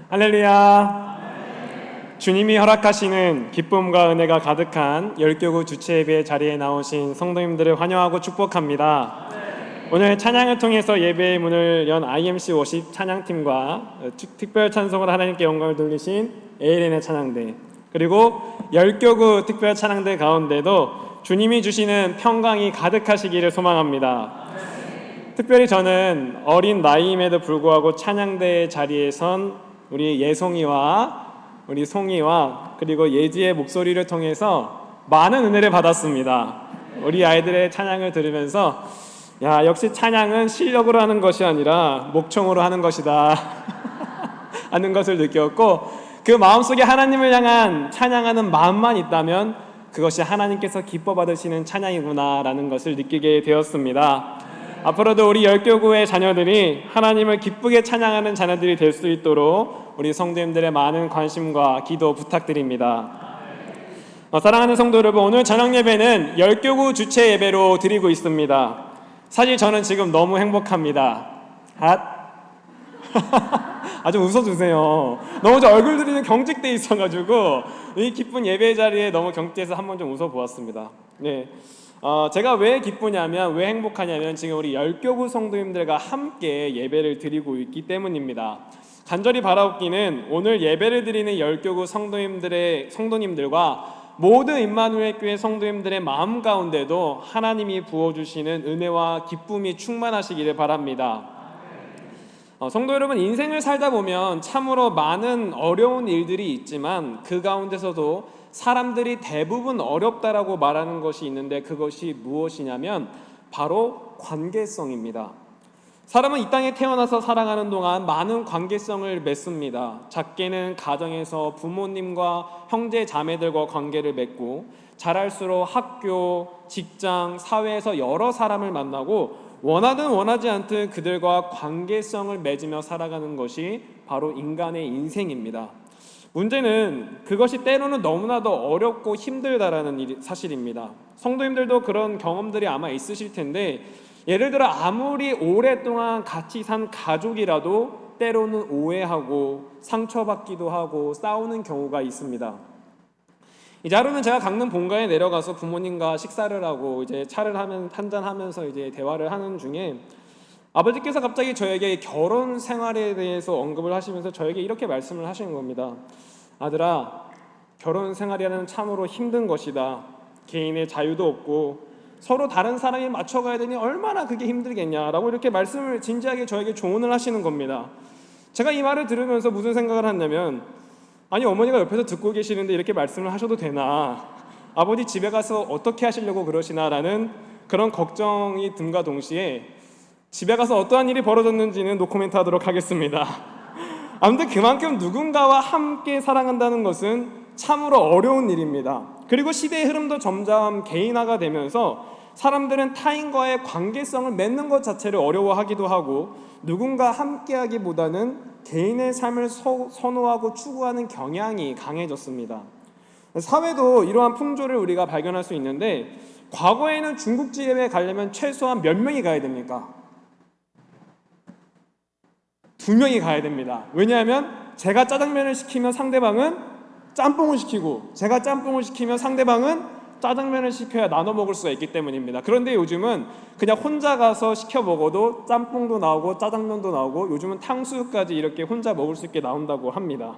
할렐루야. 주님이 허락하시는 기쁨과 은혜가 가득한 열교구 주체예배 자리에 나오신 성도님들을 환영하고 축복합니다. 오늘 찬양을 통해서 예배의 문을 연 IMC 워십 찬양팀과 특별 찬송을 하나님께 영광을 돌리신 ALN의 찬양대, 그리고 열교구 특별 찬양대 가운데도 주님이 주시는 평강이 가득하시기를 소망합니다. 특별히 저는 어린 나이임에도 불구하고 찬양대 자리에 선 우리 예송이와 우리 송이와 그리고 예지의 목소리를 통해서 많은 은혜를 받았습니다. 우리 아이들의 찬양을 들으면서 역시 찬양은 실력으로 하는 것이 아니라 목청으로 하는 것이다 하는 것을 느꼈고, 그 마음속에 하나님을 향한 찬양하는 마음만 있다면 그것이 하나님께서 기뻐 받으시는 찬양이구나 라는 것을 느끼게 되었습니다. 앞으로도 우리 열교구의 자녀들이 하나님을 기쁘게 찬양하는 자녀들이 될 수 있도록 우리 성도님들의 많은 관심과 기도 부탁드립니다. 사랑하는 성도 여러분, 오늘 저녁 예배는 열교구 주체 예배로 드리고 있습니다. 사실 저는 지금 너무 행복합니다. 좀 웃어주세요. 너무 저 얼굴들이 좀 경직돼 있어가지고 이 기쁜 예배 자리에 너무 경직돼서 한번 좀 웃어보았습니다. 네. 제가 왜 기쁘냐면, 왜 행복하냐면 지금 우리 열교구 성도님들과 함께 예배를 드리고 있기 때문입니다. 간절히 바라옵기는 오늘 예배를 드리는 열교구 성도님들과 모든 임마누엘 교회 성도님들의 마음 가운데도 하나님이 부어주시는 은혜와 기쁨이 충만하시기를 바랍니다. 성도 여러분, 인생을 살다 보면 참으로 많은 어려운 일들이 있지만 그 가운데서도 사람들이 대부분 어렵다라고 말하는 것이 있는데, 그것이 무엇이냐면 바로 관계성입니다. 사람은 이 땅에 태어나서 살아가는 동안 많은 관계성을 맺습니다. 작게는 가정에서 부모님과 형제 자매들과 관계를 맺고, 자랄수록 학교, 직장, 사회에서 여러 사람을 만나고 원하든 원하지 않든 그들과 관계성을 맺으며 살아가는 것이 바로 인간의 인생입니다. 문제는 그것이 때로는 너무나도 어렵고 힘들다라는 사실입니다. 성도님들도 그런 경험들이 아마 있으실 텐데, 예를 들어 아무리 오랫동안 같이 산 가족이라도 때로는 오해하고 상처받기도 하고 싸우는 경우가 있습니다. 이제 하루는 제가 강릉 본가에 내려가서 부모님과 식사를 하고 이제 차를 한잔하면서 이제 대화를 하는 중에 아버지께서 갑자기 저에게 결혼 생활에 대해서 언급을 하시면서 저에게 이렇게 말씀을 하시는 겁니다. 아들아, 결혼 생활이라는 참으로 힘든 것이다. 개인의 자유도 없고 서로 다른 사람이 맞춰가야 되니 얼마나 그게 힘들겠냐라고 이렇게 말씀을 진지하게 저에게 조언을 하시는 겁니다. 제가 이 말을 들으면서 무슨 생각을 했냐면, 아니, 어머니가 옆에서 듣고 계시는데 이렇게 말씀을 하셔도 되나? 아버지 집에 가서 어떻게 하시려고 그러시나? 라는 그런 걱정이 듦과 동시에 집에 가서 어떠한 일이 벌어졌는지는 노코멘트 하도록 하겠습니다. 아무튼 그만큼 누군가와 함께 사랑한다는 것은 참으로 어려운 일입니다. 그리고 시대의 흐름도 점점 개인화가 되면서 사람들은 타인과의 관계성을 맺는 것 자체를 어려워하기도 하고, 누군가 함께하기보다는 개인의 삶을 선호하고 추구하는 경향이 강해졌습니다. 사회도 이러한 풍조를 우리가 발견할 수 있는데, 과거에는 중국집에 가려면 최소한 몇 명이 가야 됩니까? 2명이 가야 됩니다. 왜냐하면 제가 짜장면을 시키면 상대방은 짬뽕을 시키고, 제가 짬뽕을 시키면 상대방은 짜장면을 시켜야 나눠 먹을 수가 있기 때문입니다. 그런데 요즘은 그냥 혼자 가서 시켜 먹어도 짬뽕도 나오고 짜장면도 나오고, 요즘은 탕수육까지 이렇게 혼자 먹을 수 있게 나온다고 합니다.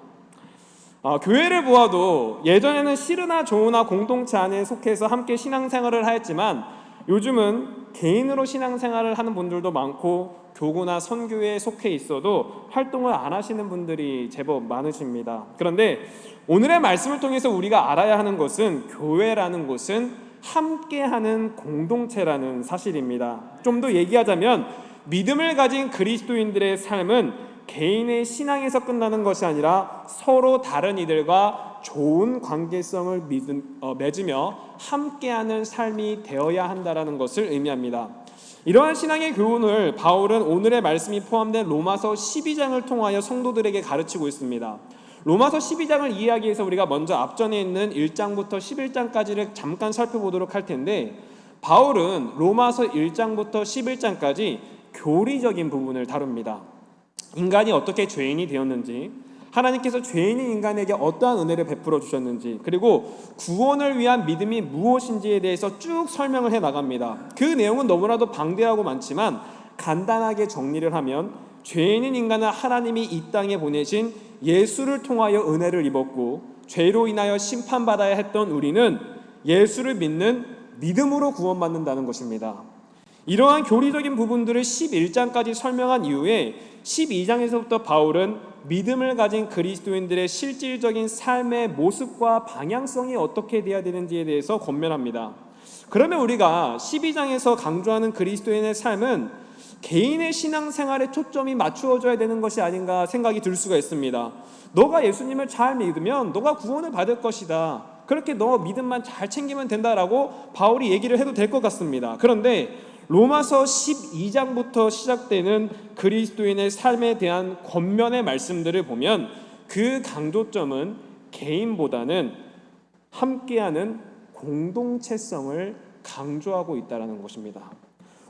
교회를 보아도 예전에는 싫으나 좋으나 공동체 안에 속해서 함께 신앙생활을 하였지만, 요즘은 개인으로 신앙생활을 하는 분들도 많고 교구나 선교회에 속해 있어도 활동을 안 하시는 분들이 제법 많으십니다. 그런데 오늘의 말씀을 통해서 우리가 알아야 하는 것은, 교회라는 곳은 함께하는 공동체라는 사실입니다. 좀 더 얘기하자면, 믿음을 가진 그리스도인들의 삶은 개인의 신앙에서 끝나는 것이 아니라 서로 다른 이들과 좋은 관계성을 맺으며 함께하는 삶이 되어야 한다는 것을 의미합니다. 이러한 신앙의 교훈을 바울은 오늘의 말씀이 포함된 로마서 12장을 통하여 성도들에게 가르치고 있습니다. 로마서 12장을 이해하기 위해서 우리가 먼저 앞전에 있는 1장부터 11장까지를 잠깐 살펴보도록 할 텐데, 바울은 로마서 1장부터 11장까지 교리적인 부분을 다룹니다. 인간이 어떻게 죄인이 되었는지, 하나님께서 죄인인 인간에게 어떠한 은혜를 베풀어 주셨는지, 그리고 구원을 위한 믿음이 무엇인지에 대해서 쭉 설명을 해 나갑니다. 그 내용은 너무나도 방대하고 많지만 간단하게 정리를 하면, 죄인인 인간은 하나님이 이 땅에 보내신 예수를 통하여 은혜를 입었고, 죄로 인하여 심판받아야 했던 우리는 예수를 믿는 믿음으로 구원받는다는 것입니다. 이러한 교리적인 부분들을 11장까지 설명한 이후에 12장에서부터 바울은 믿음을 가진 그리스도인들의 실질적인 삶의 모습과 방향성이 어떻게 되어야 되는지에 대해서 권면합니다. 그러면 우리가 12장에서 강조하는 그리스도인의 삶은 개인의 신앙생활에 초점이 맞추어져야 되는 것이 아닌가 생각이 들 수가 있습니다. 너가 예수님을 잘 믿으면 너가 구원을 받을 것이다, 그렇게 너 믿음만 잘 챙기면 된다라고 바울이 얘기를 해도 될 것 같습니다. 그런데 로마서 12장부터 시작되는 그리스도인의 삶에 대한 권면의 말씀들을 보면 그 강조점은 개인보다는 함께하는 공동체성을 강조하고 있다는 것입니다.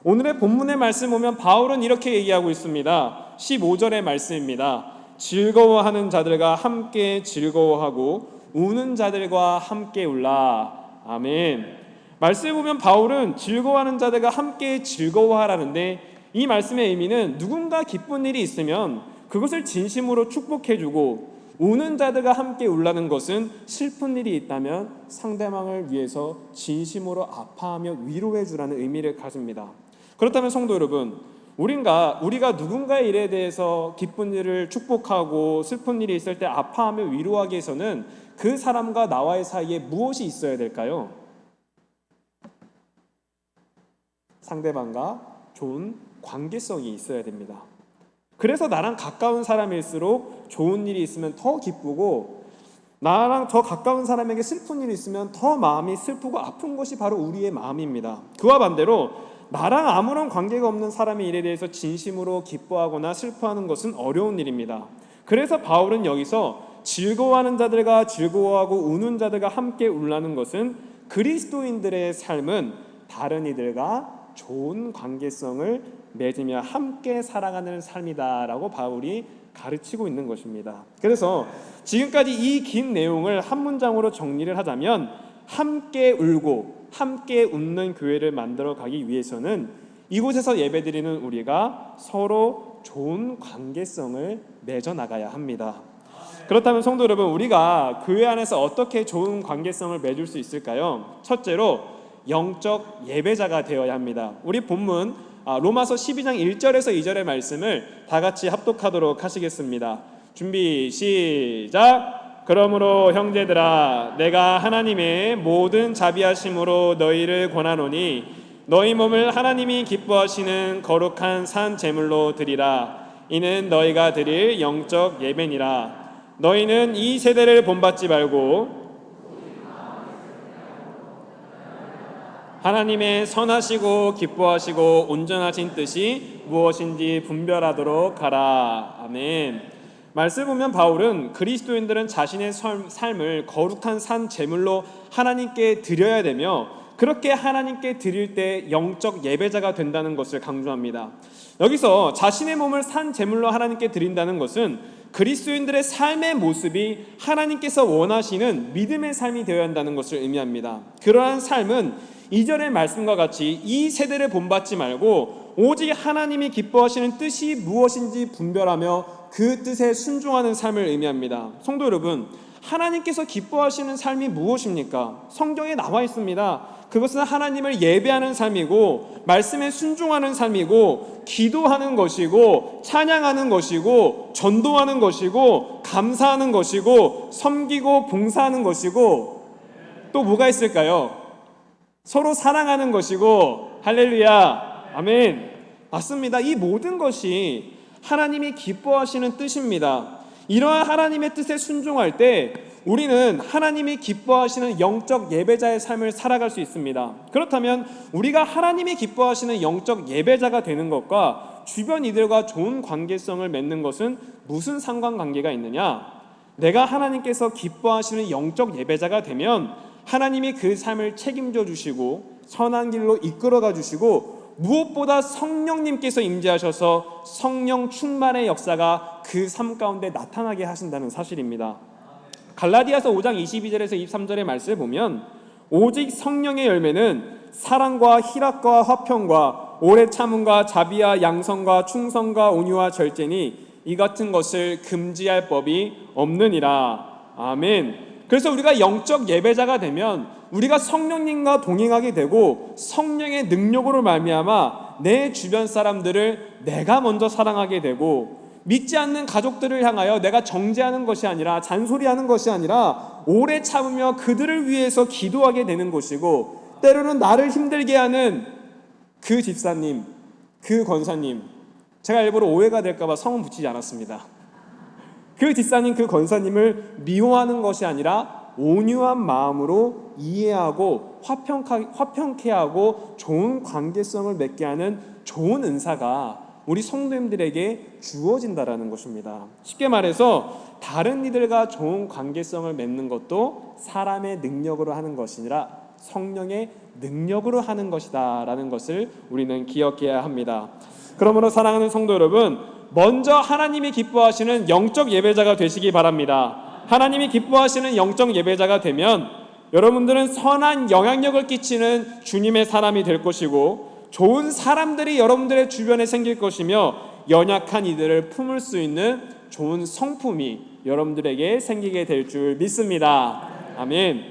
오늘의 본문의 말씀 보면 바울은 이렇게 얘기하고 있습니다. 15절의 말씀입니다. 즐거워하는 자들과 함께 즐거워하고 우는 자들과 함께 울라. 아멘. 말씀을 보면 바울은 즐거워하는 자들과 함께 즐거워하라는데, 이 말씀의 의미는 누군가 기쁜 일이 있으면 그것을 진심으로 축복해주고, 우는 자들과 함께 울라는 것은 슬픈 일이 있다면 상대방을 위해서 진심으로 아파하며 위로해주라는 의미를 가집니다. 그렇다면 성도 여러분, 우리가 누군가의 일에 대해서 기쁜 일을 축복하고 슬픈 일이 있을 때 아파하며 위로하기 위해서는 그 사람과 나와의 사이에 무엇이 있어야 될까요? 상대방과 좋은 관계성이 있어야 됩니다. 그래서 나랑 가까운 사람일수록 좋은 일이 있으면 더 기쁘고, 나랑 더 가까운 사람에게 슬픈 일이 있으면 더 마음이 슬프고 아픈 것이 바로 우리의 마음입니다. 그와 반대로 나랑 아무런 관계가 없는 사람의 일에 대해서 진심으로 기뻐하거나 슬퍼하는 것은 어려운 일입니다. 그래서 바울은 여기서 즐거워하는 자들과 즐거워하고 우는 자들과 함께 울라는 것은 그리스도인들의 삶은 다른 이들과 좋은 관계성을 맺으며 함께 살아가는 삶이다라고 바울이 가르치고 있는 것입니다. 그래서 지금까지 이 긴 내용을 한 문장으로 정리를 하자면, 함께 울고 함께 웃는 교회를 만들어 가기 위해서는 이곳에서 예배드리는 우리가 서로 좋은 관계성을 맺어 나가야 합니다. 그렇다면 성도 여러분, 우리가 교회 안에서 어떻게 좋은 관계성을 맺을 수 있을까요? 첫째로 영적 예배자가 되어야 합니다. 우리 본문 로마서 12장 1절에서 2절의 말씀을 다 같이 합독하도록 하시겠습니다. 준비 시작. 그러므로 형제들아, 내가 하나님의 모든 자비하심으로 너희를 권하노니 너희 몸을 하나님이 기뻐하시는 거룩한 산 제물로 드리라. 이는 너희가 드릴 영적 예배니라. 너희는 이 세대를 본받지 말고 하나님의 선하시고 기뻐하시고 온전하신 뜻이 무엇인지 분별하도록 하라. 아멘. 말씀을 보면 바울은 그리스도인들은 자신의 삶을 거룩한 산 제물로 하나님께 드려야 되며, 그렇게 하나님께 드릴 때 영적 예배자가 된다는 것을 강조합니다. 여기서 자신의 몸을 산 제물로 하나님께 드린다는 것은 그리스도인들의 삶의 모습이 하나님께서 원하시는 믿음의 삶이 되어야 한다는 것을 의미합니다. 그러한 삶은 2절의 말씀과 같이 이 세대를 본받지 말고 오직 하나님이 기뻐하시는 뜻이 무엇인지 분별하며 그 뜻에 순종하는 삶을 의미합니다. 성도 여러분, 하나님께서 기뻐하시는 삶이 무엇입니까? 성경에 나와 있습니다. 그것은 하나님을 예배하는 삶이고, 말씀에 순종하는 삶이고, 기도하는 것이고, 찬양하는 것이고, 전도하는 것이고, 감사하는 것이고, 섬기고 봉사하는 것이고, 또 뭐가 있을까요? 서로 사랑하는 것이고, 할렐루야, 아멘. 맞습니다. 이 모든 것이 하나님이 기뻐하시는 뜻입니다. 이러한 하나님의 뜻에 순종할 때 우리는 하나님이 기뻐하시는 영적 예배자의 삶을 살아갈 수 있습니다. 그렇다면 우리가 하나님이 기뻐하시는 영적 예배자가 되는 것과 주변 이들과 좋은 관계성을 맺는 것은 무슨 상관관계가 있느냐? 내가 하나님께서 기뻐하시는 영적 예배자가 되면 하나님이 그 삶을 책임져 주시고 선한 길로 이끌어가 주시고, 무엇보다 성령님께서 임재하셔서 성령 충만의 역사가 그 삶 가운데 나타나게 하신다는 사실입니다. 갈라디아서 5장 22절에서 23절의 말씀을 보면 오직 성령의 열매는 사랑과 희락과 화평과 오래 참음과 자비와 양성과 충성과 온유와 절제니 이 같은 것을 금지할 법이 없느니라. 아멘. 그래서 우리가 영적 예배자가 되면 우리가 성령님과 동행하게 되고 성령의 능력으로 말미암아 내 주변 사람들을 내가 먼저 사랑하게 되고 믿지 않는 가족들을 향하여 내가 정죄하는 것이 아니라 잔소리하는 것이 아니라 오래 참으며 그들을 위해서 기도하게 되는 것이고, 때로는 나를 힘들게 하는 그 집사님, 그 권사님, 제가 일부러 오해가 될까 봐 성은 붙이지 않았습니다. 그 집사님, 그 권사님을 미워하는 것이 아니라 온유한 마음으로 이해하고 화평케 하고 좋은 관계성을 맺게 하는 좋은 은사가 우리 성도님들에게 주어진다라는 것입니다. 쉽게 말해서 다른 이들과 좋은 관계성을 맺는 것도 사람의 능력으로 하는 것이 아니라 성령의 능력으로 하는 것이다 라는 것을 우리는 기억해야 합니다. 그러므로 사랑하는 성도 여러분, 먼저 하나님이 기뻐하시는 영적 예배자가 되시기 바랍니다. 하나님이 기뻐하시는 영적 예배자가 되면 여러분들은 선한 영향력을 끼치는 주님의 사람이 될 것이고, 좋은 사람들이 여러분들의 주변에 생길 것이며, 연약한 이들을 품을 수 있는 좋은 성품이 여러분들에게 생기게 될 줄 믿습니다. 아멘.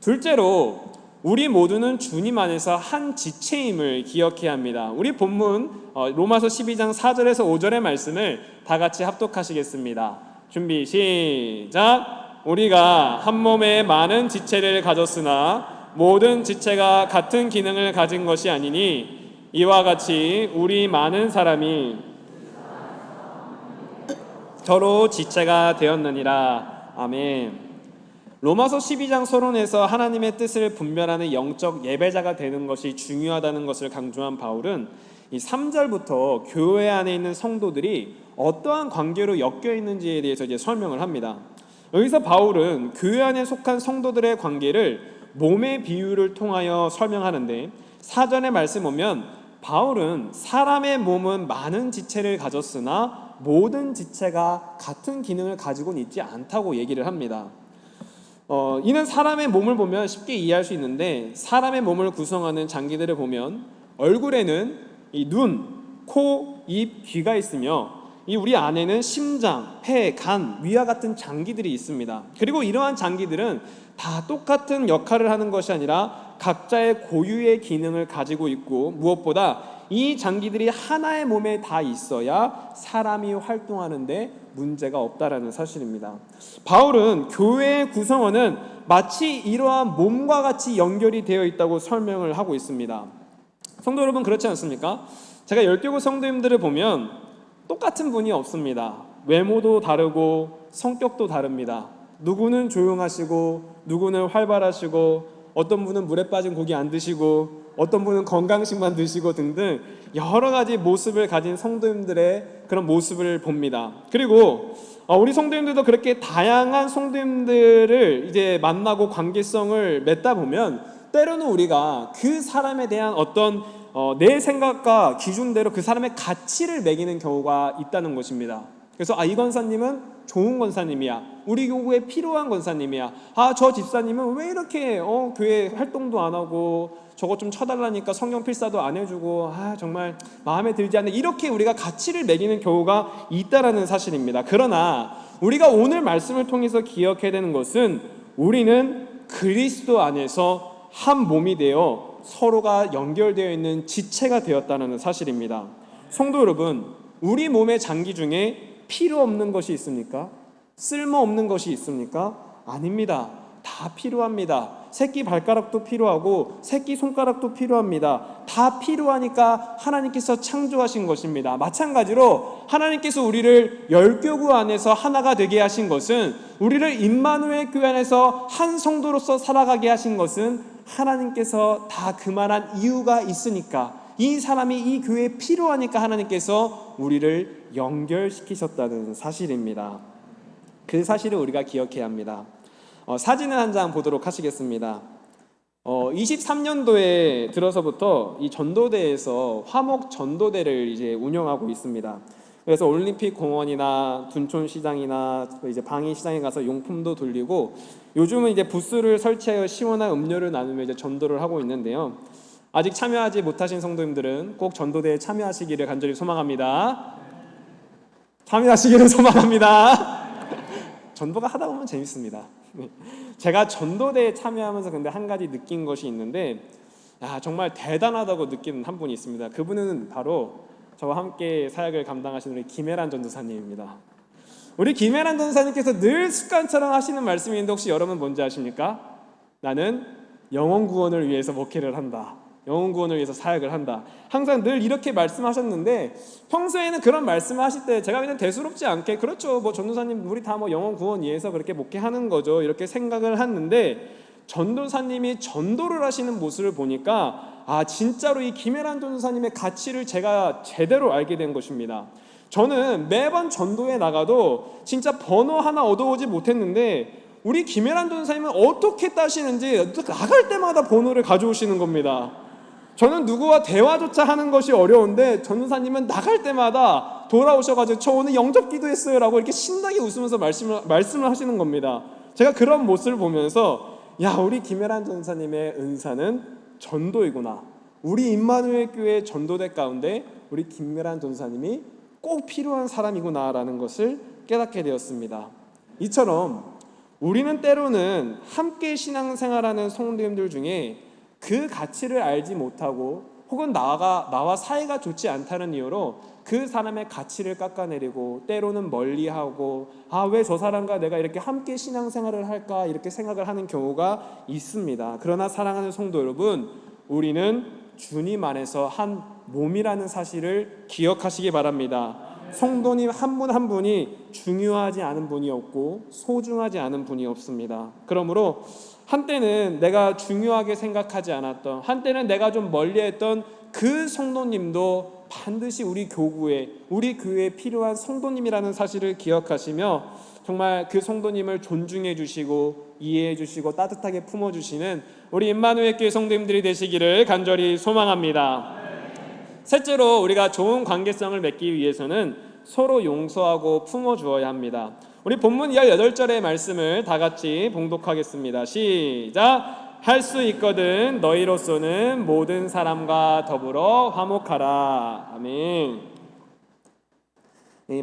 둘째로, 우리 모두는 주님 안에서 한 지체임을 기억해야 합니다. 우리 본문 로마서 12장 4절에서 5절의 말씀을 다 같이 합독하시겠습니다. 준비 시작. 우리가 한 몸에 많은 지체를 가졌으나 모든 지체가 같은 기능을 가진 것이 아니니 이와 같이 우리 많은 사람이 서로 지체가 되었느니라. 아멘. 로마서 12장 서론에서 하나님의 뜻을 분별하는 영적 예배자가 되는 것이 중요하다는 것을 강조한 바울은 이 3절부터 교회 안에 있는 성도들이 어떠한 관계로 엮여 있는지에 대해서 이제 설명을 합니다. 여기서 바울은 교회 안에 속한 성도들의 관계를 몸의 비유를 통하여 설명하는데, 사전의 말씀 보면 바울은 사람의 몸은 많은 지체를 가졌으나 모든 지체가 같은 기능을 가지고는 있지 않다고 얘기를 합니다. 이는 사람의 몸을 보면 쉽게 이해할 수 있는데, 사람의 몸을 구성하는 장기들을 보면 얼굴에는 이 눈, 코, 입, 귀가 있으며 이 우리 안에는 심장, 폐, 간, 위와 같은 장기들이 있습니다. 그리고 이러한 장기들은 다 똑같은 역할을 하는 것이 아니라 각자의 고유의 기능을 가지고 있고, 무엇보다 이 장기들이 하나의 몸에 다 있어야 사람이 활동하는데 문제가 없다라는 사실입니다. 바울은 교회의 구성원은 마치 이러한 몸과 같이 연결이 되어 있다고 설명을 하고 있습니다. 성도 여러분, 그렇지 않습니까? 제가 열교구 성도님들을 보면 똑같은 분이 없습니다. 외모도 다르고 성격도 다릅니다. 누구는 조용하시고 누구는 활발하시고 어떤 분은 물에 빠진 고기 안 드시고 어떤 분은 건강식만 드시고 등등 여러 가지 모습을 가진 성도님들의 그런 모습을 봅니다. 그리고 우리 성도님들도 그렇게 다양한 성도님들을 이제 만나고 관계성을 맺다 보면 때로는 우리가 그 사람에 대한 어떤 내 생각과 기준대로 그 사람의 가치를 매기는 경우가 있다는 것입니다. 그래서 이 권사님은 좋은 권사님이야, 우리 교구에 필요한 권사님이야, 저 집사님은 왜 이렇게 교회 활동도 안 하고 저것 좀 쳐달라니까 성경 필사도 안 해주고 정말 마음에 들지 않네, 이렇게 우리가 가치를 매기는 경우가 있다라는 사실입니다. 그러나 우리가 오늘 말씀을 통해서 기억해야 되는 것은 우리는 그리스도 안에서 한 몸이 되어 서로가 연결되어 있는 지체가 되었다는 사실입니다. 성도 여러분, 우리 몸의 장기 중에 필요 없는 것이 있습니까? 쓸모없는 것이 있습니까? 아닙니다. 다 필요합니다. 새끼 발가락도 필요하고 새끼 손가락도 필요합니다. 다 필요하니까 하나님께서 창조하신 것입니다. 마찬가지로 하나님께서 우리를 열교구 안에서 하나가 되게 하신 것은, 우리를 임마누엘 교회 안에서 한 성도로서 살아가게 하신 것은 하나님께서 다 그만한 이유가 있으니까, 이 사람이 이 교회에 필요하니까 하나님께서 우리를 연결시키셨다는 사실입니다. 그 사실을 우리가 기억해야 합니다. 사진을 한 장 보도록 하시겠습니다. 23년도에 들어서부터 이 전도대에서 화목 전도대를 이제 운영하고 있습니다. 그래서 올림픽 공원이나 둔촌 시장이나 이제 방위 시장에 가서 용품도 돌리고, 요즘은 이제 부스를 설치하여 시원한 음료를 나누며 이제 전도를 하고 있는데요. 아직 참여하지 못하신 성도님들은 꼭 전도대에 참여하시기를 간절히 소망합니다. 참여하시기를 소망합니다. 전도가 하다 보면 재밌습니다. 제가 전도대에 참여하면서 근데 한 가지 느낀 것이 있는데, 정말 대단하다고 느끼는 한 분이 있습니다. 그분은 바로 저와 함께 사역을 감당하시는 우리 김혜란 전도사님입니다. 우리 김혜란 전도사님께서 늘 습관처럼 하시는 말씀이 있는데, 혹시 여러분 뭔지 아십니까? 나는 영혼 구원을 위해서 목회를 한다. 영혼 구원을 위해서 사역을 한다. 항상 늘 이렇게 말씀하셨는데, 평소에는 그런 말씀을 하실 때 제가 그냥 대수롭지 않게, 그렇죠, 뭐 전도사님 우리 다 뭐 영혼 구원 위해서 그렇게 목회하는 거죠, 이렇게 생각을 했는데, 전도사님이 전도를 하시는 모습을 보니까 진짜로 이 김혜란 전도사님의 가치를 제가 제대로 알게 된 것입니다. 저는 매번 전도에 나가도 진짜 번호 하나 얻어오지 못했는데, 우리 김혜란 전도사님은 어떻게 따시는지 나갈 때마다 번호를 가져오시는 겁니다. 저는 누구와 대화조차 하는 것이 어려운데, 전도사님은 나갈 때마다 돌아오셔가지고 저 오늘 영접 기도했어요 라고 이렇게 신나게 웃으면서 말씀을 하시는 겁니다. 제가 그런 모습을 보면서 우리 김혜란 전도사님의 은사는 전도이구나. 우리 임마누엘 교회 전도대 가운데 우리 김혜란 전도사님이 꼭 필요한 사람이구나 라는 것을 깨닫게 되었습니다. 이처럼 우리는 때로는 함께 신앙생활하는 성도님들 중에 그 가치를 알지 못하고, 혹은 나와 사이가 좋지 않다는 이유로 그 사람의 가치를 깎아내리고, 때로는 멀리하고, 왜 저 사람과 내가 이렇게 함께 신앙생활을 할까, 이렇게 생각을 하는 경우가 있습니다. 그러나 사랑하는 성도 여러분, 우리는 주님 안에서 한 몸이라는 사실을 기억하시기 바랍니다. 성도님 한 분 한 분이 중요하지 않은 분이 없고 소중하지 않은 분이 없습니다. 그러므로 한때는 내가 중요하게 생각하지 않았던, 한때는 내가 좀 멀리했던 그 성도님도 반드시 우리 교구에, 우리 교회에 필요한 성도님이라는 사실을 기억하시며, 정말 그 성도님을 존중해 주시고 이해해 주시고 따뜻하게 품어 주시는 우리 임마누엘 교회 성도님들이 되시기를 간절히 소망합니다. 셋째로, 우리가 좋은 관계성을 맺기 위해서는 서로 용서하고 품어 주어야 합니다. 우리 본문 18절의 말씀을 다 같이 봉독하겠습니다. 시작! 할 수 있거든 너희로서는 모든 사람과 더불어 화목하라. 아멘.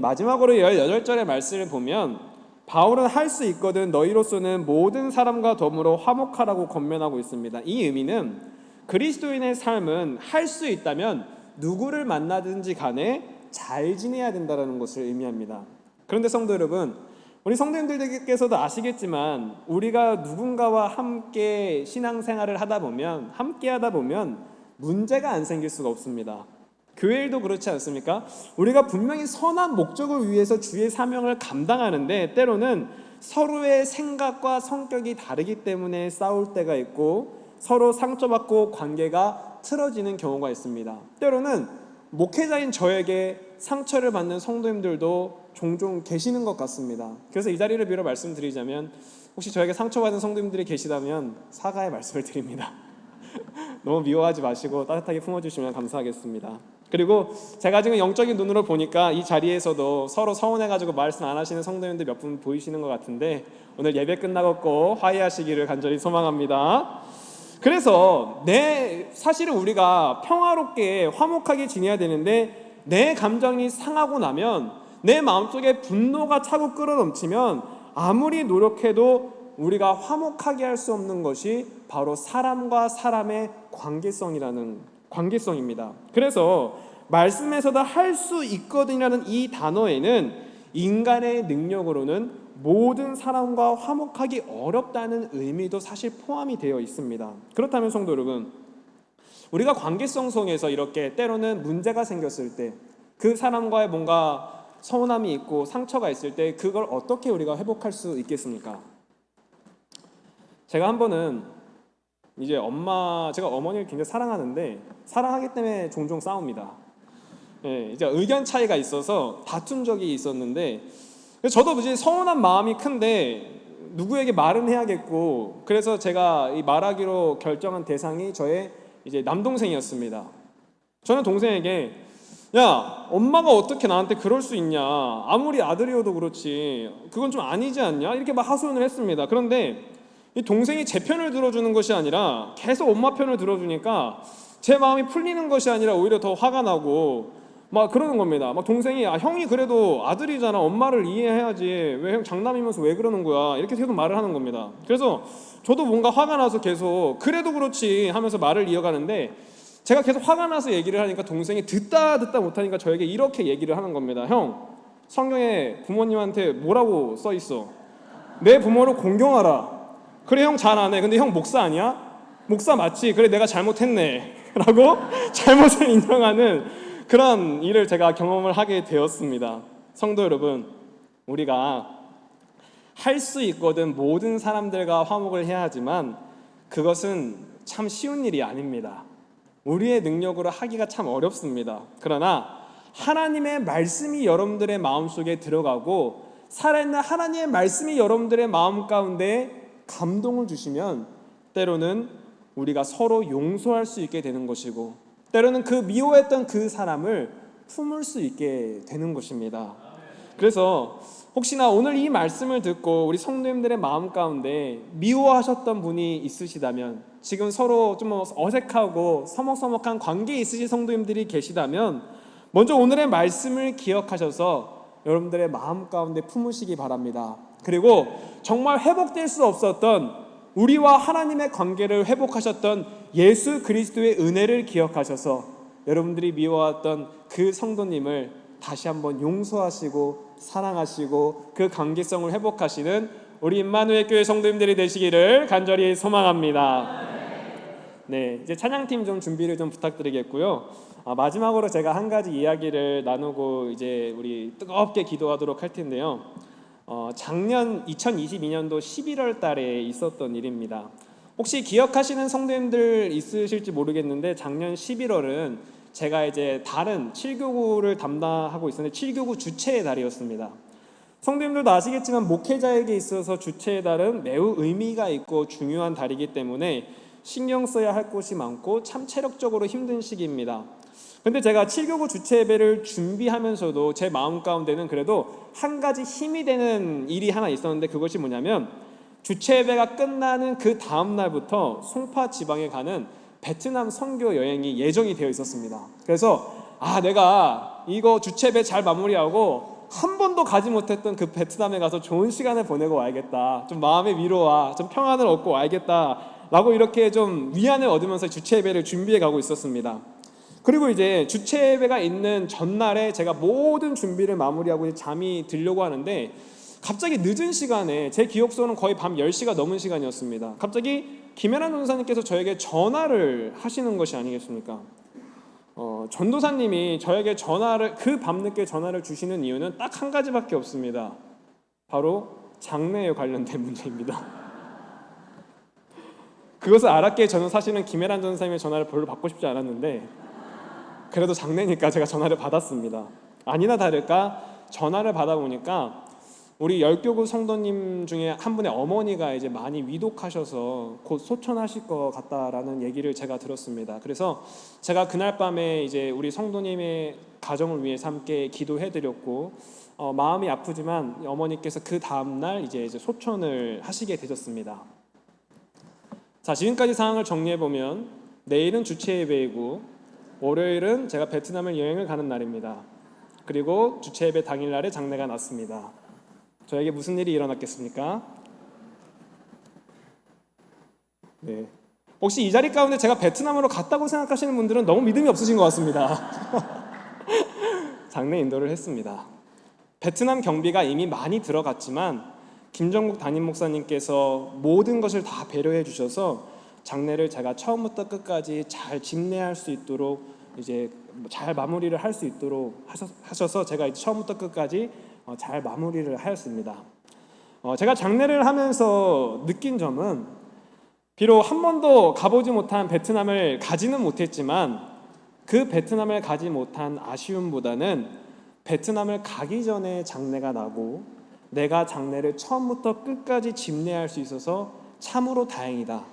마지막으로 18절의 말씀을 보면, 바울은 할 수 있거든 너희로서는 모든 사람과 더불어 화목하라고 권면하고 있습니다. 이 의미는 그리스도인의 삶은 할 수 있다면 누구를 만나든지 간에 잘 지내야 된다는 것을 의미합니다. 그런데 성도 여러분, 우리 성도님들께서도 아시겠지만, 우리가 누군가와 함께 신앙생활을 하다 보면, 문제가 안 생길 수가 없습니다. 교회 일도 그렇지 않습니까? 우리가 분명히 선한 목적을 위해서 주의 사명을 감당하는데, 때로는 서로의 생각과 성격이 다르기 때문에 싸울 때가 있고, 서로 상처받고 관계가 틀어지는 경우가 있습니다. 때로는 목회자인 저에게 상처를 받는 성도님들도 종종 계시는 것 같습니다. 그래서 이 자리를 빌어 말씀드리자면, 혹시 저에게 상처받은 성도님들이 계시다면 사과의 말씀을 드립니다. 너무 미워하지 마시고 따뜻하게 품어주시면 감사하겠습니다. 그리고 제가 지금 영적인 눈으로 보니까 이 자리에서도 서로 서운해가지고 말씀 안 하시는 성도님들 몇 분 보이시는 것 같은데, 오늘 예배 끝나고 꼭 화해하시기를 간절히 소망합니다. 그래서 사실은 우리가 평화롭게 화목하게 지내야 되는데, 내 감정이 상하고 나면, 내 마음속에 분노가 차고 끓어넘치면 아무리 노력해도 우리가 화목하게 할 수 없는 것이 바로 사람과 사람의 관계성입니다. 그래서 말씀에서도 할 수 있거든이라는 이 단어에는 인간의 능력으로는 모든 사람과 화목하기 어렵다는 의미도 사실 포함이 되어 있습니다. 그렇다면 성도 여러분, 우리가 관계성 속에서 이렇게 때로는 문제가 생겼을 때, 그 사람과의 뭔가 서운함이 있고 상처가 있을 때 그걸 어떻게 우리가 회복할 수 있겠습니까? 제가 한 번은 제가 어머니를 굉장히 사랑하는데, 사랑하기 때문에 종종 싸웁니다. 이제 의견 차이가 있어서 다툰 적이 있었는데, 저도 이제 서운한 마음이 큰데 누구에게 말은 해야겠고, 그래서 제가 이 말하기로 결정한 대상이 저의 이제 남동생이었습니다. 저는 동생에게, 야, 엄마가 어떻게 나한테 그럴 수 있냐, 아무리 아들이어도 그렇지, 그건 좀 아니지 않냐, 이렇게 막 하소연을 했습니다. 그런데 이 동생이 제 편을 들어주는 것이 아니라 계속 엄마 편을 들어주니까 제 마음이 풀리는 것이 아니라 오히려 더 화가 나고 막 그러는 겁니다. 막 동생이, 아, 형이 그래도 아들이잖아, 엄마를 이해해야지, 왜 형 장남이면서 왜 그러는 거야, 이렇게 계속 말을 하는 겁니다. 그래서 저도 뭔가 화가 나서 계속 그래도 그렇지 하면서 말을 이어가는데, 제가 계속 화가 나서 얘기를 하니까 동생이 듣다 못하니까 저에게 이렇게 얘기를 하는 겁니다. 형, 성경에 부모님한테 뭐라고 써 있어? 내 부모를 공경하라. 그래, 형 잘 안 해. 근데 형 목사 아니야? 목사 맞지? 그래, 내가 잘못했네 라고 잘못을 인정하는 그런 일을 제가 경험을 하게 되었습니다. 성도 여러분, 우리가 할 수 있거든 모든 사람들과 화목을 해야 하지만 그것은 참 쉬운 일이 아닙니다. 우리의 능력으로 하기가 참 어렵습니다. 그러나 하나님의 말씀이 여러분들의 마음속에 들어가고 살아있는 하나님의 말씀이 여러분들의 마음 가운데 감동을 주시면 때로는 우리가 서로 용서할 수 있게 되는 것이고, 때로는 그 미워했던 그 사람을 품을 수 있게 되는 것입니다. 그래서 혹시나 오늘 이 말씀을 듣고 우리 성도님들의 마음 가운데 미워하셨던 분이 있으시다면, 지금 서로 좀 어색하고 서먹서먹한 관계에 있으신 성도님들이 계시다면, 먼저 오늘의 말씀을 기억하셔서 여러분들의 마음 가운데 품으시기 바랍니다. 그리고 정말 회복될 수 없었던 우리와 하나님의 관계를 회복하셨던 예수 그리스도의 은혜를 기억하셔서 여러분들이 미워했던 그 성도님을 다시 한번 용서하시고 사랑하시고 그 관계성을 회복하시는 우리 임마누엘 교회 성도님들이 되시기를 간절히 소망합니다. 네, 이제 찬양팀 좀 준비를 좀 부탁드리겠고요. 마지막으로 제가 한 가지 이야기를 나누고 이제 우리 뜨겁게 기도하도록 할 텐데요. 작년 2022년도 11월 달에 있었던 일입니다. 혹시 기억하시는 성도님들 있으실지 모르겠는데, 작년 11월은 제가 이제 다른 7교구를 담당하고 있었는데 7교구 주체의 달이었습니다. 성도님들도 아시겠지만 목회자에게 있어서 주체의 달은 매우 의미가 있고 중요한 달이기 때문에 신경 써야 할 곳이 많고 참 체력적으로 힘든 시기입니다. 근데 제가 7교구 주체 예배를 준비하면서도 제 마음 가운데는 그래도 한 가지 힘이 되는 일이 하나 있었는데, 그것이 뭐냐면 주체 예배가 끝나는 그 다음 날부터 송파 지방에 가는 베트남 선교 여행이 예정이 되어 있었습니다. 그래서 내가 이거 주체 예배 잘 마무리하고 한 번도 가지 못했던 그 베트남에 가서 좋은 시간을 보내고 와야겠다, 좀 마음의 위로와 좀 평안을 얻고 와야겠다 라고 이렇게 좀 위안을 얻으면서 주체 예배를 준비해 가고 있었습니다. 그리고 이제 주체 예배가 있는 전날에 제가 모든 준비를 마무리하고 이제 잠이 들려고 하는데, 갑자기 늦은 시간에, 제 기억으로는 거의 밤 10시가 넘은 시간이었습니다. 갑자기 김혜란 전도사님께서 저에게 전화를 하시는 것이 아니겠습니까? 전도사님이 저에게 그 밤늦게 전화를 주시는 이유는 딱 한 가지밖에 없습니다. 바로 장래에 관련된 문제입니다. 그것을 알았기에 저는 사실은 김혜란 전도사님의 전화를 별로 받고 싶지 않았는데, 그래도 장래니까 제가 전화를 받았습니다. 아니나 다를까 전화를 받아보니까 우리 10교구 성도님 중에 한 분의 어머니가 이제 많이 위독하셔서 곧 소천하실 것 같다라는 얘기를 제가 들었습니다. 그래서 제가 그날 밤에 이제 우리 성도님의 가정을 위해서 함께 기도해드렸고, 마음이 아프지만 어머니께서 그 다음날 이제 소천을 하시게 되셨습니다. 자, 지금까지 상황을 정리해보면 내일은 주체 예배이고 월요일은 제가 베트남을 여행을 가는 날입니다. 그리고 주체 예배 당일날에 장례가 났습니다. 저에게 무슨 일이 일어났겠습니까? 네. 혹시 이 자리 가운데 제가 베트남으로 갔다고 생각하시는 분들은 너무 믿음이 없으신 것 같습니다. 장례 인도를 했습니다. 베트남 경비가 이미 많이 들어갔지만 김정국 담임 목사님께서 모든 것을 다 배려해 주셔서 장례를 제가 처음부터 끝까지 잘 집례할 수 있도록 이제 잘 마무리를 할 수 있도록 하셔서 제가 처음부터 끝까지 잘 마무리를 하였습니다. 제가 장례를 하면서 느낀 점은, 비록 한 번도 가보지 못한 베트남을 가지는 못했지만 그 베트남을 가지 못한 아쉬움보다는 베트남을 가기 전에 장례가 나고 내가 장례를 처음부터 끝까지 집례할 수 있어서 참으로 다행이다.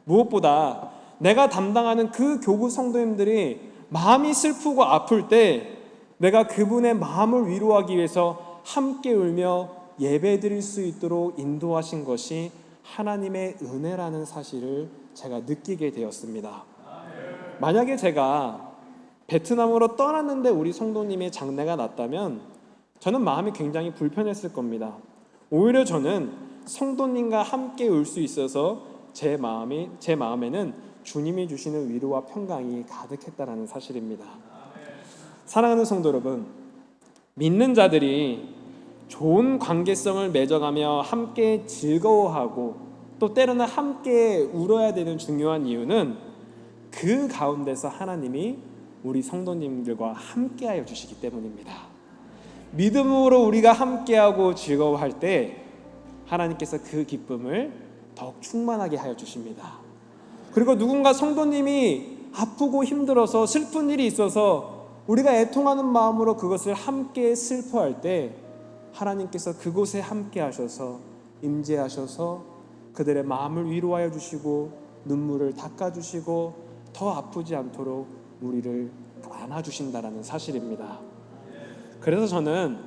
무엇보다 내가 담당하는 그 교구 성도님들이 마음이 슬프고 아플 때 내가 그분의 마음을 위로하기 위해서 함께 울며 예배드릴 수 있도록 인도하신 것이 하나님의 은혜라는 사실을 제가 느끼게 되었습니다. 만약에 제가 베트남으로 떠났는데 우리 성도님의 장례가 났다면 저는 마음이 굉장히 불편했을 겁니다. 오히려 저는 성도님과 함께 울 수 있어서 제 마음에는 주님이 주시는 위로와 평강이 가득했다는 사실입니다. 사랑하는 성도 여러분, 믿는 자들이 좋은 관계성을 맺어가며 함께 즐거워하고 또 때로는 함께 울어야 되는 중요한 이유는 그 가운데서 하나님이 우리 성도님들과 함께하여 주시기 때문입니다. 믿음으로 우리가 함께하고 즐거워할 때 하나님께서 그 기쁨을 더욱 충만하게 하여 주십니다. 그리고 누군가 성도님이 아프고 힘들어서 슬픈 일이 있어서 우리가 애통하는 마음으로 그것을 함께 슬퍼할 때 하나님께서 그곳에 함께 하셔서 임재하셔서 그들의 마음을 위로하여 주시고 눈물을 닦아주시고 더 아프지 않도록 우리를 안아주신다라는 사실입니다. 그래서 저는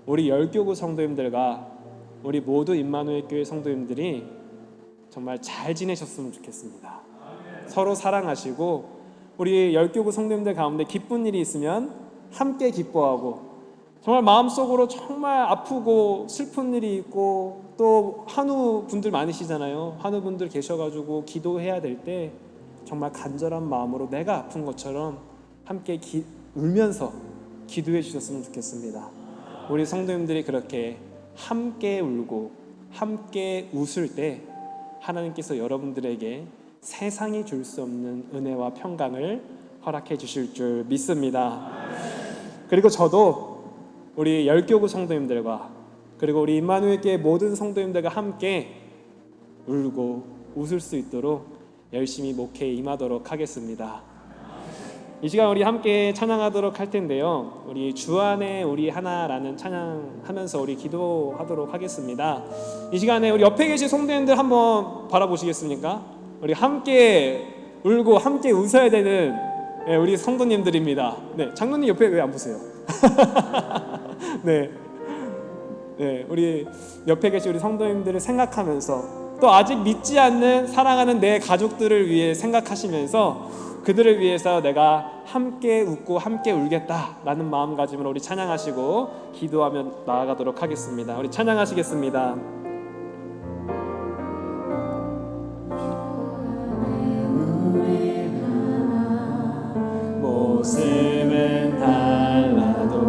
우리 열교구 성도님들과 우리 모두 임마누엘 교회 성도님들이 정말 잘 지내셨으면 좋겠습니다. 서로 사랑하시고 우리 열교구 성도님들 가운데 기쁜 일이 있으면 함께 기뻐하고 정말 마음속으로 정말 아프고 슬픈 일이 있고 또 한우 분들 많으시잖아요. 한우 분들 계셔가지고 기도해야 될 때 정말 간절한 마음으로 내가 아픈 것처럼 함께 울면서 기도해 주셨으면 좋겠습니다. 우리 성도님들이 그렇게 함께 울고 함께 웃을 때 하나님께서 여러분들에게 세상이 줄 수 없는 은혜와 평강을 허락해 주실 줄 믿습니다. 그리고 저도 우리 열교구 성도님들과 그리고 우리 임마누엘 교회 모든 성도님들과 함께 울고 웃을 수 있도록 열심히 목회에 임하도록 하겠습니다. 이 시간 우리 함께 찬양하도록 할 텐데요. 우리 주 안에 우리 하나라는 찬양하면서 우리 기도하도록 하겠습니다. 이 시간에 우리 옆에 계신 성도님들 한번 바라보시겠습니까? 우리 함께 울고 함께 웃어야 되는 우리 성도님들입니다. 네, 장로님 옆에 왜 안 보세요? 네, 우리 옆에 계신 우리 성도님들을 생각하면서 또 아직 믿지 않는 사랑하는 내 가족들을 위해 생각하시면서 그들을 위해서 내가 함께 웃고 함께 울겠다라는 마음가짐으로 우리 찬양하시고 기도하며 나아가도록 하겠습니다. 우리 찬양하시겠습니다. 모습은 달라도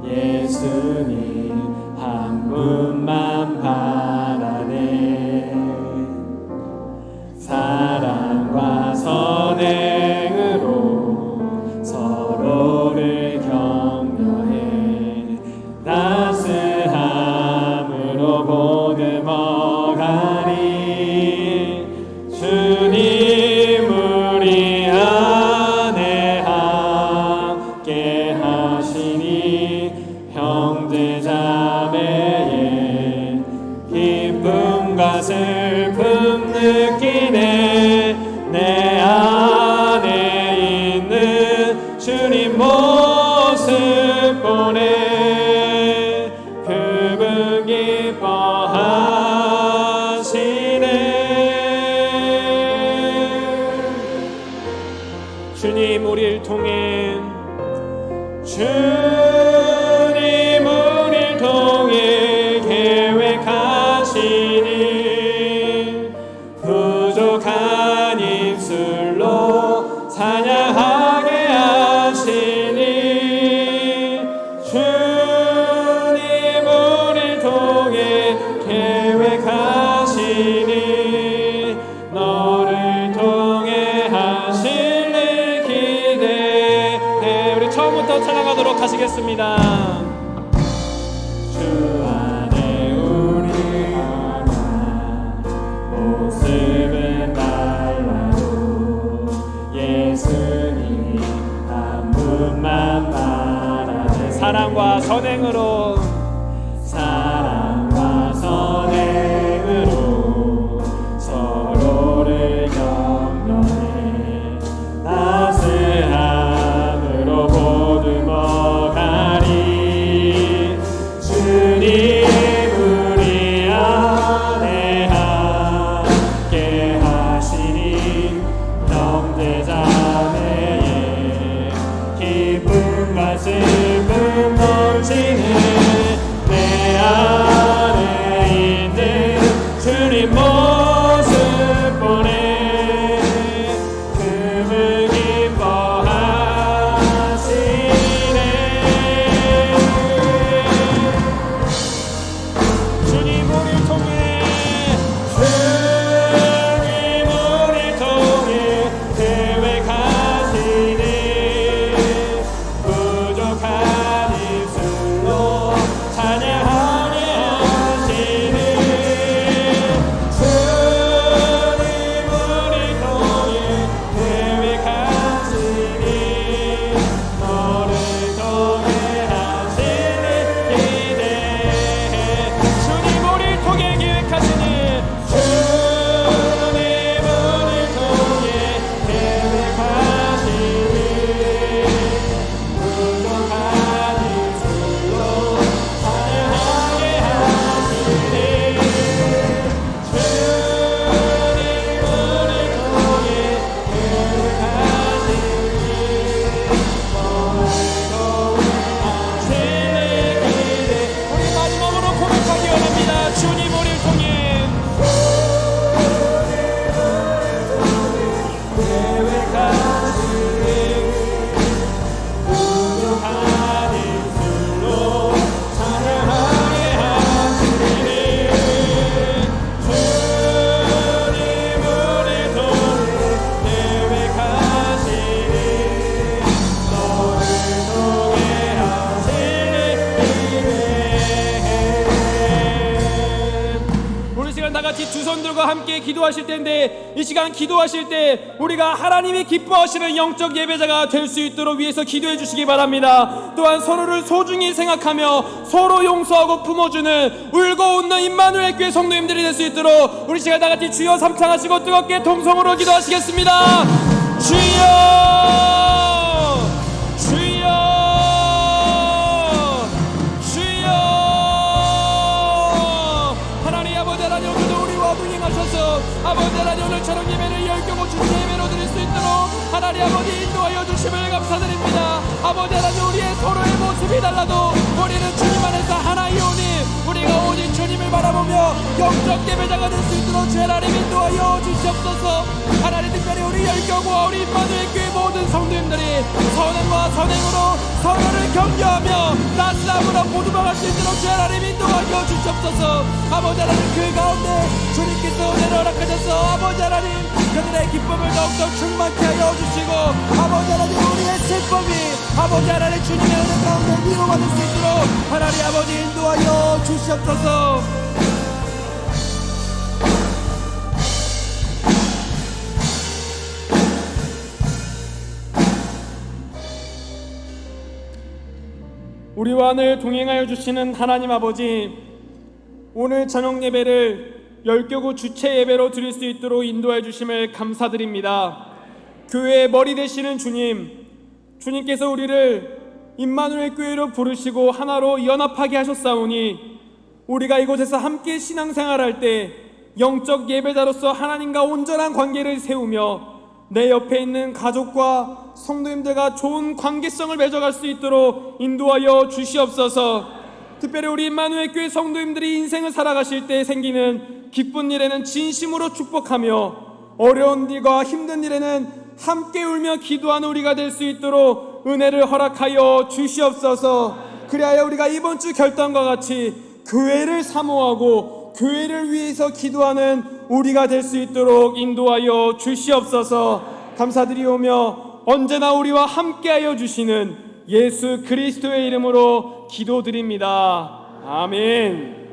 예수님 한 분만 바라네. 사랑과 선행으로 서로를 격려해 따스함으로 보듬어가리. 주님 우리 안에 함께 하시니 형제자매의 기쁨과 슬픔 느끼네. 내 안에 있는 주님 모습 보네. 그분 기뻐하시네. 주님 우리를 통해 주님 우리를 통해 계획하시니 부족한 입술로 찬양하게 하시니. 주님 우리를 통해 계획하시니 너를 통해 하실 일 기대해. 우리 처음부터 찬양하도록 하시겠습니다. 주 안에 우리 하나 모습은 달라도 예수님 한 분만 바라네. 사랑과 선행으로 서로를 격려해 따스함으로 다 같이 두 손 들고 함께 기도하실 텐데, 이 시간 기도하실 때 우리가 하나님이 기뻐하시는 영적 예배자가 될 수 있도록 위해서 기도해 주시기 바랍니다. 또한 서로를 소중히 생각하며 서로 용서하고 품어주는 울고 웃는 임마누엘 교회 성도님들이 될 수 있도록 우리 시간 다 같이 주여 삼창하시고 뜨겁게 동성으로 기도하시겠습니다. 주여, 주여, 주여. 하나님 아버지, 하나님 오늘도 우리와 동행하셔서 아버지 하나님 오늘처럼 예배를 열교고 주신 예배로 드릴 수 있도록 하나님 아버지 인도하여 주심을 감사드립니다. 아버지 하나님, 우리의 서로의 모습이 달라도 우리는 주님 안에서 하나이오니 우리가 오직 주님을 바라보며 영적 예배자가 될 수 있도록 주 하나님 인도하여 주시옵소서. 하나님, 특별히 우리 열교구와 우리 임마누엘 교회 모든 성도님들이 선행과 선행으로 서로를 격려하며 따스함으로 보듬어갈 수 있도록 주 하나님 인도하여 주시옵소서. 아버지 하나님, 그 가운데 주님께서 은혜를 허락하셔서 아버지 하나님 그들의 기쁨을 더욱더 충만케 하여 주시고 아버지 하나님 우리의 슬픔이 아버지 하나님 주님의 은혜 가운데 위로받을 수 있도록 하나님 아버지 인도하여 주시옵소서. 우리와 늘 동행하여 주시는 하나님 아버지, 오늘 저녁 예배를 열교구 주체 예배로 드릴 수 있도록 인도해 주심을 감사드립니다. 교회의 머리 되시는 주님, 주님께서 우리를 임마누엘 교회로 부르시고 하나로 연합하게 하셨사오니 우리가 이곳에서 함께 신앙생활할 때 영적 예배자로서 하나님과 온전한 관계를 세우며 내 옆에 있는 가족과 성도님들과 좋은 관계성을 맺어갈 수 있도록 인도하여 주시옵소서. 특별히 우리 임마누엘 교회 성도님들이 인생을 살아가실 때 생기는 기쁜 일에는 진심으로 축복하며 어려운 일과 힘든 일에는 함께 울며 기도하는 우리가 될 수 있도록 은혜를 허락하여 주시옵소서. 그리하여 우리가 이번 주 결단과 같이 교회를 사모하고 교회를 위해서 기도하는 우리가 될 수 있도록 인도하여 주시옵소서. 감사드리오며 언제나 우리와 함께하여 주시는 예수 그리스도의 이름으로 기도드립니다. 아멘.